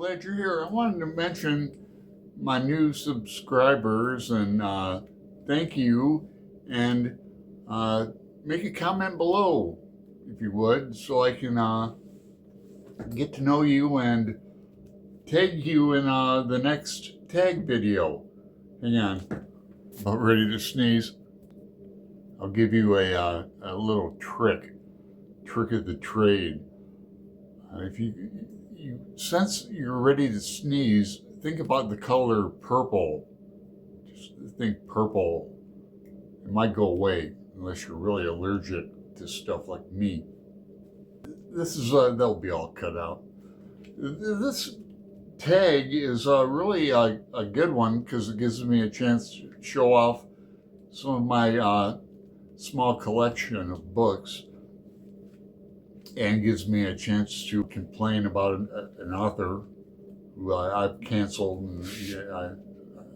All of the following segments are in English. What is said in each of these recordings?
glad you're here. I wanted to mention my new subscribers and thank you, and make a comment below if you would, so I can get to know you and tag you in the next tag video. Hang on, about ready to sneeze. I'll give you a little trick of the trade. If you sense you're ready to sneeze, think about the color purple. Just think purple. It might go away unless you're really allergic to stuff like me. This is that'll be all cut out. This tag is really a good one because it gives me a chance to show off some of my small collection of books, and gives me a chance to complain about an author who I've canceled, and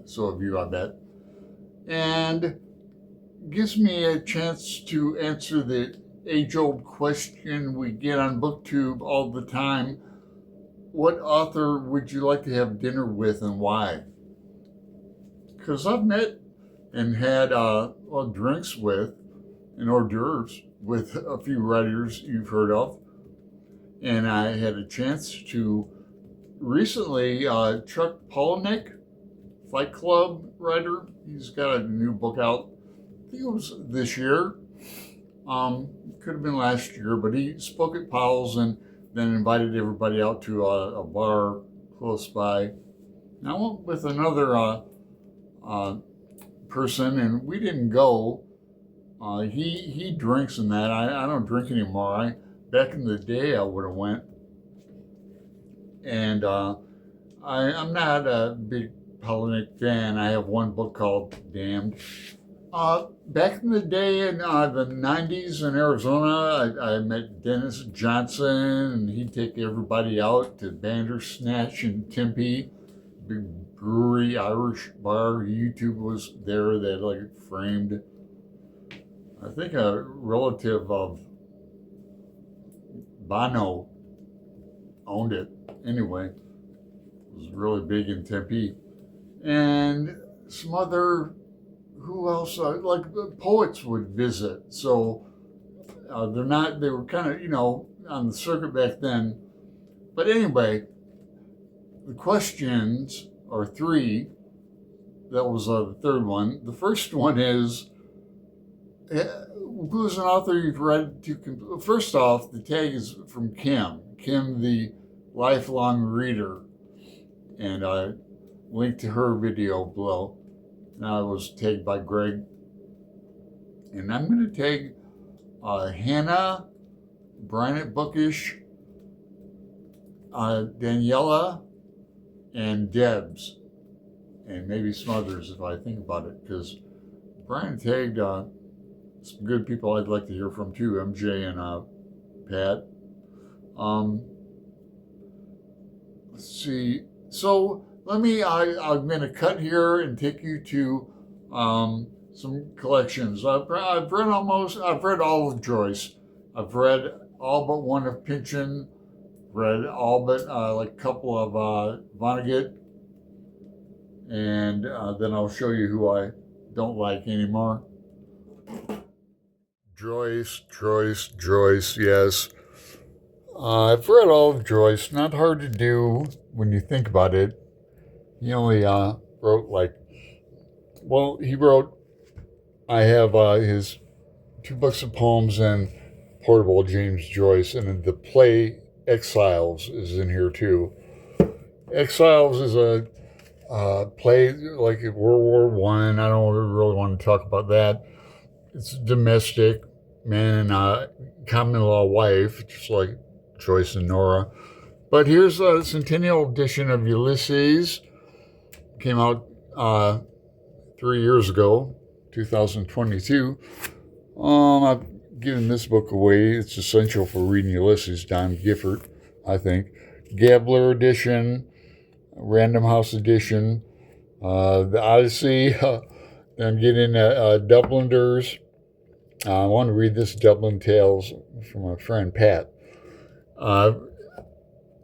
so have you, I bet. And gives me a chance to answer the age-old question we get on BookTube all the time: what author would you like to have dinner with and why? Because I've met and had drinks with and hors d'oeuvres with a few writers you've heard of. And I had a chance to recently, Chuck Palahniuk, Fight Club writer, he's got a new book out. I think it was this year. Could have been last year, but he spoke at Powell's and then invited everybody out to a bar close by. And I went with another person, and we didn't go. He drinks in that. I don't drink anymore. Back in the day, I would have went. And I'm not a big Palahniuk fan. I have one book called Damned. Back in the day in the 90s in Arizona, I met Dennis Johnson, and he'd take everybody out to Bandersnatch in Tempe, big brewery, Irish bar. YouTube was there. They had like framed. I think a relative of Bono owned it. Anyway, it was really big in Tempe. And some other, who else? Like poets would visit. So they were kind of, on the circuit back then. But anyway, the questions are three. That was the third one. The first one is, who's an author you've read to? First off, the tag is from Kim, the lifelong reader, and I linked to her video below. Now it was tagged by Greg, and I'm going to tag Hannah, Brian at Bookish, Daniela, and Debs, and maybe some others if I think about it, because Brian tagged some good people I'd like to hear from too, MJ and Pat. Let's see. So I'm going to cut here and take you to some collections. I've read all of Joyce. I've read all but one of Pynchon. Read all but like a couple of Vonnegut. And then I'll show you who I don't like anymore. Joyce, yes. I've read all of Joyce. Not hard to do when you think about it. He only wrote I have his 2 books of poems and Portable James Joyce, and the play Exiles is in here too. Exiles is a play like World War I. I don't really want to talk about that. It's domestic, man and common law wife, just like Joyce and Nora. But here's a centennial edition of Ulysses. Came out 3 years ago, 2022. I've given this book away. It's essential for reading Ulysses, Don Gifford, I think. Gabler edition, Random House edition, the Odyssey. I'm getting Dubliners. I want to read this Dublin Tales from a friend, Pat.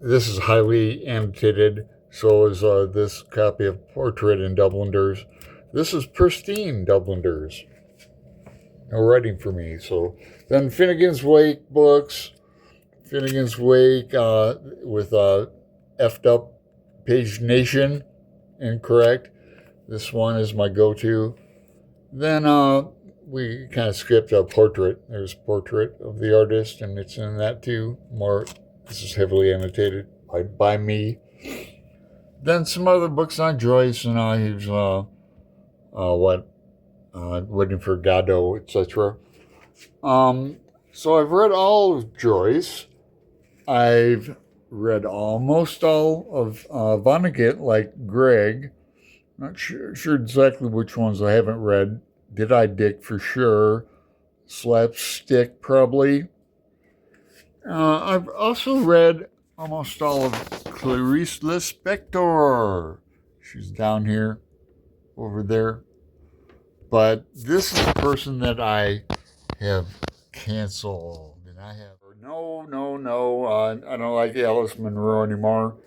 this is highly annotated. So is this copy of Portrait in Dubliners. This is pristine Dubliners. No writing for me. So then Finnegan's Wake books. Finnegan's Wake with effed up pagination, incorrect. This one is my go-to. Then we kind of skipped a portrait. There's a portrait of the artist, and it's in that too. More, this is heavily annotated by me. Then some other books on Joyce, and he's Waiting for Godot, etc. So I've read all of Joyce. I've read almost all of Vonnegut, like Greg. Not sure exactly which ones I haven't read. Did I Dick for sure? Slapstick probably. I've also read almost all of Clarice Lispector. She's down here, over there. But this is the person that I have canceled. And I have, no, I don't like Alice Munro anymore.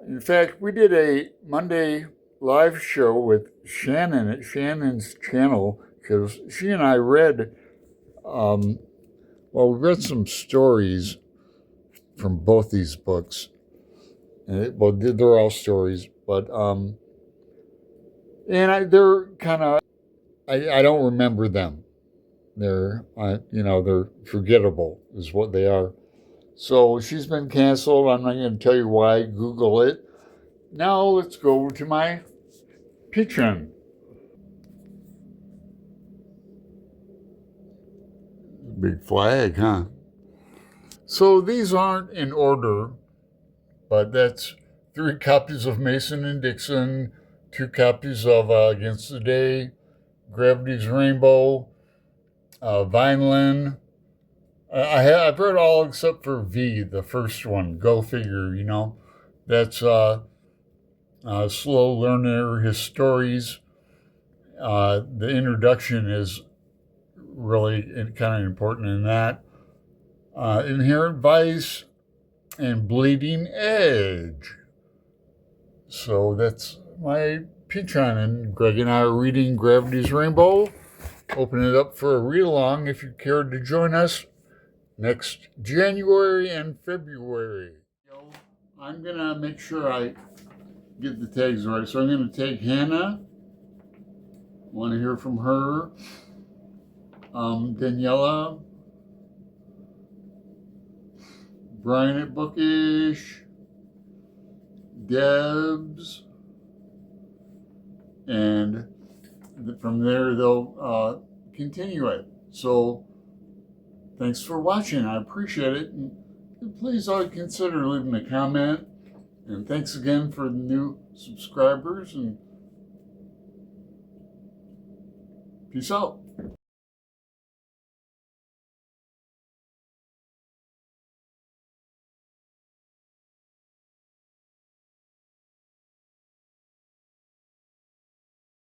In fact, we did a Monday live show with Shannon at Shannon's channel because she and I read, we read some stories from both these books. They're all stories, but they're kind of, I don't remember them. They're forgettable is what they are. So she's been canceled. I'm not going to tell you why. Google it. Now let's go to my Patreon. Big flag, huh? So these aren't in order, but that's 3 copies of Mason and Dixon, 2 copies of Against the Day, Gravity's Rainbow, Vineland. I've read all except for V, the first one. Go figure, That's Slow Learner, his stories. The introduction is really kind of important in that. Inherent Vice and Bleeding Edge. So that's my Patreon, and Greg and I are reading Gravity's Rainbow. Open it up for a read-along if you care to join us next January and February. I'm going to make sure I get the tags right. So I'm going to tag Hannah. Want to hear from her. Daniela. Brian at Bookish. Debs. And from there, they'll continue it. So thanks for watching. I appreciate it. And please consider leaving a comment. And thanks again for the new subscribers. And peace out.